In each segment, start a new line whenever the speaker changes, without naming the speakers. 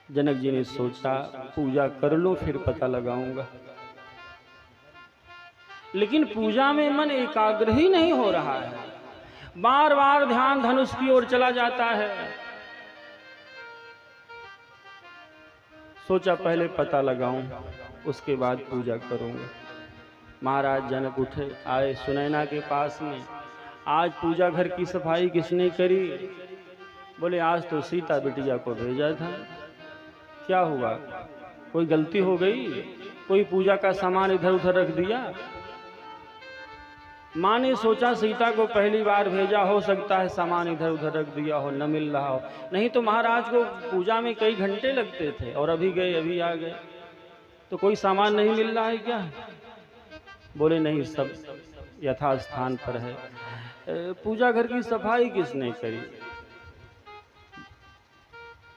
जनक जी ने सोचा पूजा कर लो फिर पता लगाऊंगा, लेकिन पूजा में मन एकाग्र ही नहीं हो रहा है। बार बार ध्यान धनुष की ओर चला जाता है। सोचा पहले पता लगाऊं उसके बाद पूजा करूंगा। महाराज जनक उठे, आए सुनैना के पास में। आज पूजा घर की सफाई किसने करी? बोले आज तो सीता बिटिया को भेजा था। क्या हुआ, कोई गलती हो गई? कोई पूजा का सामान इधर उधर रख दिया? माँ ने सोचा सीता को पहली बार भेजा, हो सकता है सामान इधर उधर रख दिया हो, न मिल रहा हो। नहीं तो महाराज को पूजा में कई घंटे लगते थे और अभी गए अभी आ गए, तो कोई सामान नहीं मिल रहा है क्या? बोले नहीं, सब यथास्थान पर है। पूजा घर की सफाई किसने करी?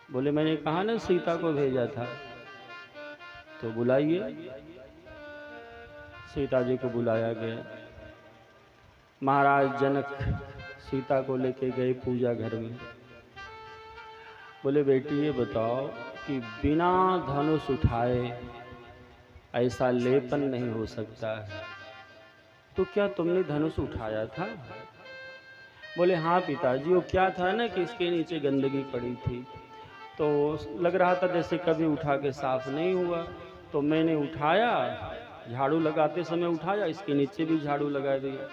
बोले मैंने कहा ना सीता को भेजा था। तो बुलाइए। सीता जी को बुलाया गया। महाराज जनक सीता को लेके गए पूजा घर में। बोले बेटी ये बताओ कि बिना धनुष उठाए ऐसा लेपन नहीं हो सकता है, तो क्या तुमने धनुष उठाया था? बोले हाँ पिताजी, वो क्या था ना कि इसके नीचे गंदगी पड़ी थी, तो लग रहा था जैसे कभी उठा के साफ नहीं हुआ, तो मैंने उठाया, झाड़ू लगाते समय उठाया, इसके नीचे भी झाड़ू लगा दिया।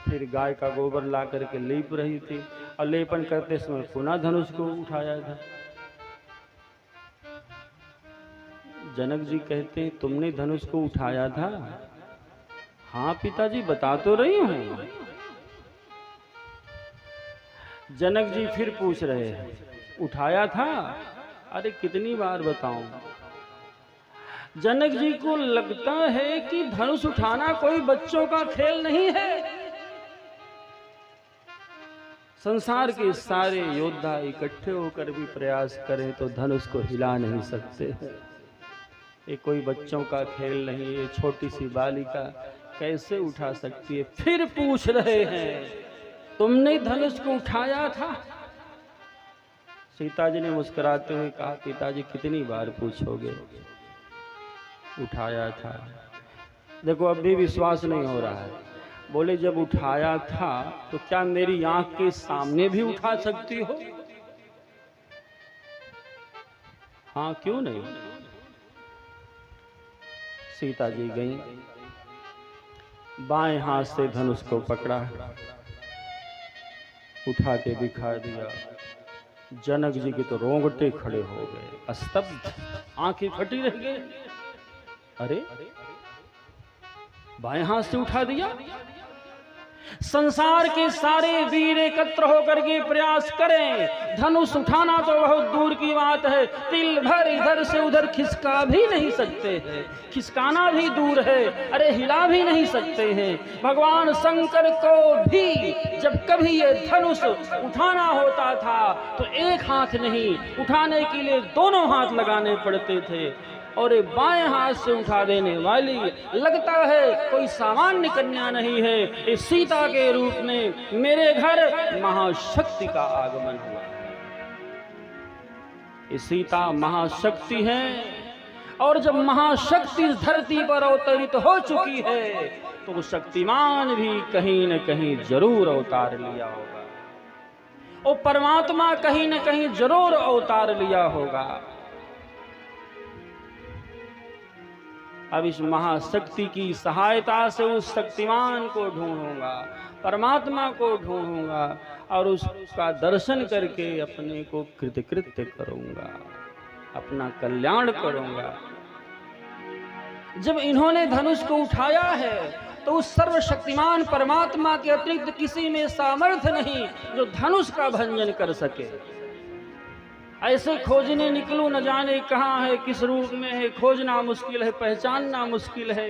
फिर गाय का गोबर ला करके लीप रही थी और लेपन करते समय पुनः धनुष को उठाया था। जनक जी कहते हैं तुमने धनुष को उठाया था? हाँ पिताजी, बता तो रही हूं। जनक जी फिर पूछ रहे हैं उठाया था? अरे कितनी बार बताऊं? जनक जी को लगता है कि धनुष उठाना कोई बच्चों का खेल नहीं है। संसार के सारे योद्धा इकट्ठे होकर भी प्रयास करें तो धनुष को हिला नहीं सकते। ये कोई बच्चों का खेल नहीं, ये छोटी सी बालिका कैसे उठा सकती है? फिर पूछ रहे हैं तुमने धनुष को उठाया था? सीता जी ने मुस्कुराते हुए कहा पिताजी कितनी बार पूछोगे, उठाया था। देखो अब भी विश्वास नहीं हो रहा है। बोले जब उठाया था तो क्या मेरी आंख के सामने भी उठा सकती हो? हाँ क्यों नहीं। सीता जी गई, बाएं हाथ से धनुष को पकड़ा, उठा के दिखा दिया। जनक जी के तो रोंगटे खड़े हो गए, स्तब्ध, आंखें फटी रह गई। अरे बाएं हाथ से उठा दिया? संसार के सारे वीर एकत्र होकर के प्रयास करें, धनुष उठाना तो बहुत दूर की बात है, तिल भर इधर से उधर खिसका भी नहीं सकते हैं, खिसकाना भी दूर है, अरे हिला भी नहीं सकते हैं। भगवान शंकर को भी जब कभी ये धनुष उठाना होता था तो एक हाथ नहीं, उठाने के लिए दोनों हाथ लगाने पड़ते थे। और बाएं हाथ से उठा देने वाली लगता है कोई सामान्य कन्या नहीं है, इस सीता के रूप में मेरे घर महाशक्ति का आगमन हुआ। इस सीता महाशक्ति है और जब महाशक्ति इस धरती पर अवतरित हो चुकी है तो वो शक्तिमान भी कहीं न कहीं जरूर अवतार लिया होगा, और परमात्मा कहीं न कहीं जरूर अवतार लिया होगा। अब इस महाशक्ति की सहायता से उस शक्तिमान को ढूंढूंगा, परमात्मा को ढूंढूंगा और उसका दर्शन करके अपने को कृतकृत्य करूंगा, अपना कल्याण करूंगा। जब इन्होंने धनुष को उठाया है तो उस सर्वशक्तिमान परमात्मा के अतिरिक्त किसी में सामर्थ्य नहीं जो धनुष का भंजन कर सके। ऐसे खोजने निकलूं, न जाने कहाँ है, किस रूप में है, खोजना मुश्किल है, पहचानना मुश्किल है।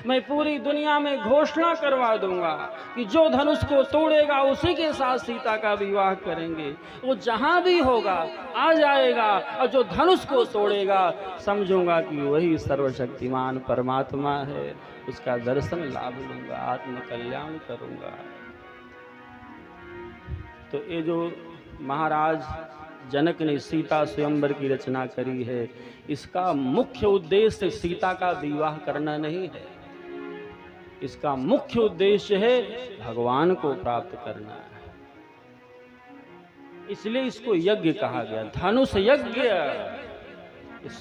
मैं पूरी दुनिया में घोषणा करवा दूंगा कि जो धनुष को तोड़ेगा उसी के साथ सीता का विवाह करेंगे। वो जहाँ भी होगा आ जाएगा, और जो धनुष को तोड़ेगा समझूंगा कि वही सर्वशक्तिमान परमात्मा है, उसका दर्शन लाभ लूंगा, आत्म कल्याण करूंगा। तो ये जो महाराज जनक ने सीता स्वयंवर की रचना करी है, इसका मुख्य उद्देश्य सीता का विवाह करना नहीं है, इसका मुख्य उद्देश्य है भगवान को प्राप्त करना है। इसलिए इसको यज्ञ कहा गया, धनुष यज्ञ,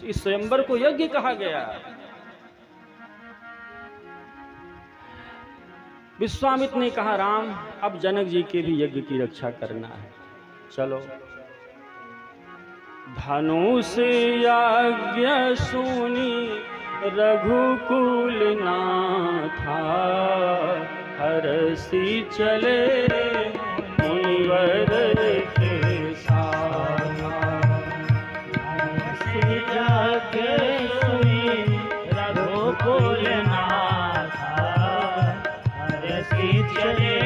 इस स्वयंवर को यज्ञ कहा गया। विश्वामित्र ने कहा, राम अब जनक जी के भी यज्ञ की रक्षा करना है, चलो। धनुष यज्ञ सुनी रघुकुल नाथा, हरषि चले मुनिवर के साथ।
यज्ञ सुनी रघुकुल नाथा, हरषि चले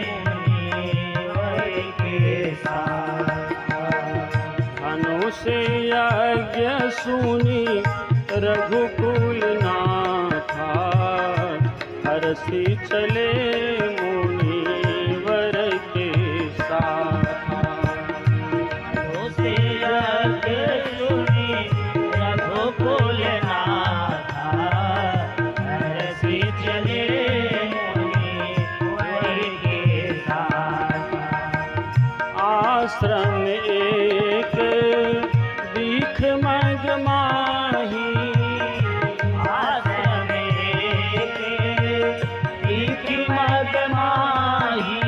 मुनिवर के साथ।
धनुष यज्ञ सुनी रघुकुल नाथा, हरषि चले मुनिवर के साथ।
धनुष यज्ञ सुनी रघुकुल नाथा, हरषि चले मुनिवर के साथ।
आश्रम एक दीख मग माही,
आश्रम एक दीख मग माही।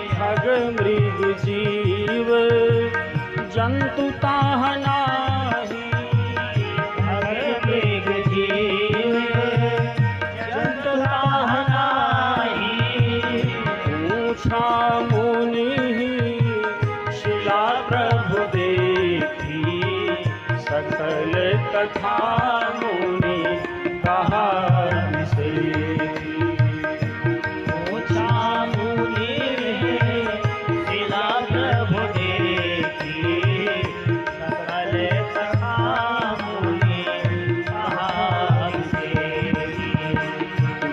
खग मृग जीव जंतु ताह नाही,
खग मृग जीव जंतु ताह नाही।
पूछा मुनि शिला प्रभु देखी, सकल कथा मुनि कहा विसेखी।
पूछा मुनि शिला प्रभु देखी, सकल कथा मुनि कहा विसेखी।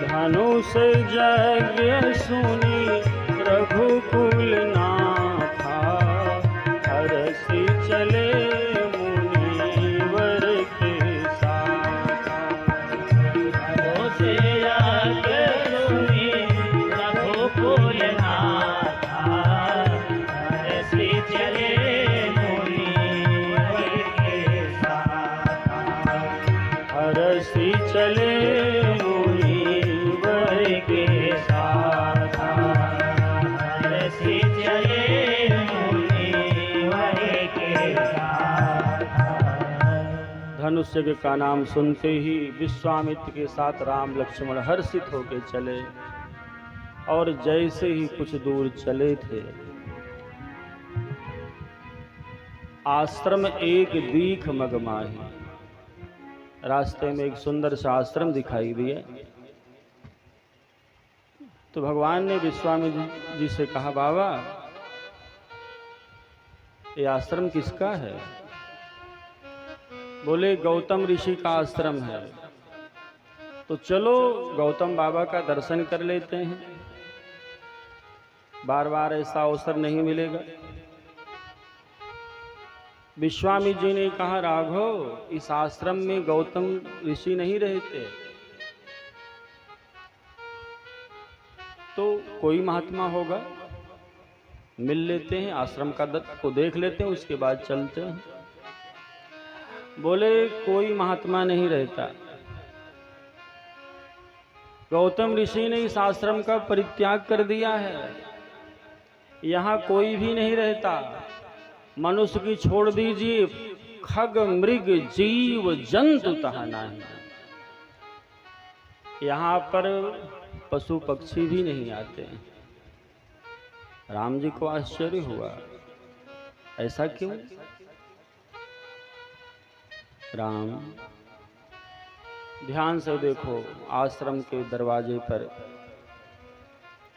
धनुष यज्ञ सुनी रघुकुल नाथा, हरषि चले मुनिवर के साथ।
धनुष यज्ञ सुनी रघुकुल नाथा, हरषि चले मुनिवर के साथ।
हरषि चले मुनिवर के साथ।
हरषि चले मुनिवर के साथ।
धनुष यज्ञ का नाम सुनते ही विश्वामित्र के साथ राम लक्ष्मण हर्षित होकर चले, और जैसे ही कुछ दूर चले थे, आश्रम एक दीख मगमाही, रास्ते में एक सुंदर सा आश्रम दिखाई दिया। तो भगवान ने विश्वामित्र जी से कहा, बाबा ये आश्रम किसका है? बोले गौतम ऋषि का आश्रम है। तो चलो गौतम बाबा का दर्शन कर लेते हैं, बार बार ऐसा अवसर नहीं मिलेगा। विश्वामित्र जी ने कहा, राघव इस आश्रम में गौतम ऋषि नहीं रहते, तो कोई महात्मा होगा, मिल लेते हैं, आश्रम का दत्त को देख लेते हैं, उसके बाद चलते हैं। बोले कोई महात्मा नहीं रहता, गौतम ऋषि ने इस आश्रम का परित्याग कर दिया है, यहाँ कोई भी नहीं रहता। मनुष्य की छोड़ दीजिए, खग मृग जीव जंतु तहा नहीं, यहाँ पर पशु पक्षी भी नहीं आते हैं। राम जी को आश्चर्य हुआ, ऐसा क्यों? राम ध्यान से देखो, आश्रम के दरवाजे पर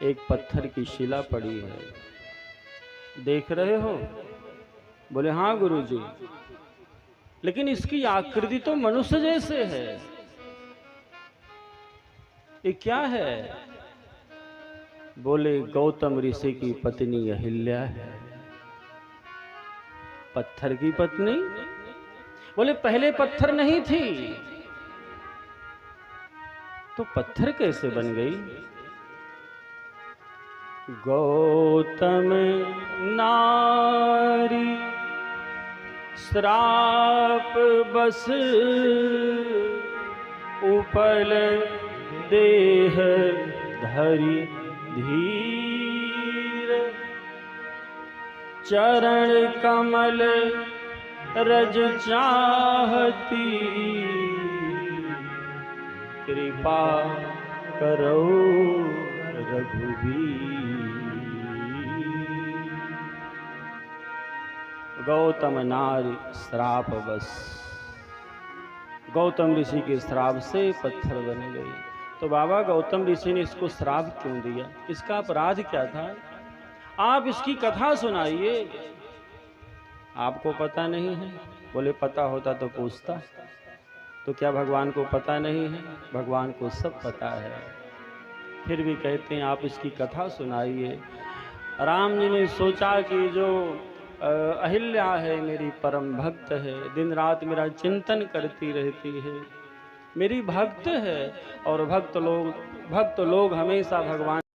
एक पत्थर की शिला पड़ी है, देख रहे हो? बोले हाँ गुरुजी, लेकिन इसकी आकृति तो मनुष्य जैसे है, ये क्या है? बोले गौतम ऋषि की पत्नी अहिल्या है। पत्थर की पत्नी? बोले पहले पत्थर नहीं थी, तो पत्थर कैसे बन गई? गौतम नारी श्राप बस उपल देह धरि धीर, चरण कमल रज चाहती, कृपा करो रघुबीर। गौतम नारी श्राप बस, गौतम ऋषि के श्राप से पत्थर बन गई। तो बाबा गौतम ऋषि ने इसको श्राप क्यों दिया? इसका अपराध क्या था? आप इसकी कथा सुनाइए। आपको पता नहीं है? बोले पता होता तो पूछता। तो क्या भगवान को पता नहीं है? भगवान को सब पता है, फिर भी कहते हैं आप इसकी कथा सुनाइए। राम जी ने सोचा कि जो अहिल्या है मेरी परम भक्त है, दिन रात मेरा चिंतन करती रहती है, मेरी भक्त है, और भक्त लोग हमेशा भगवान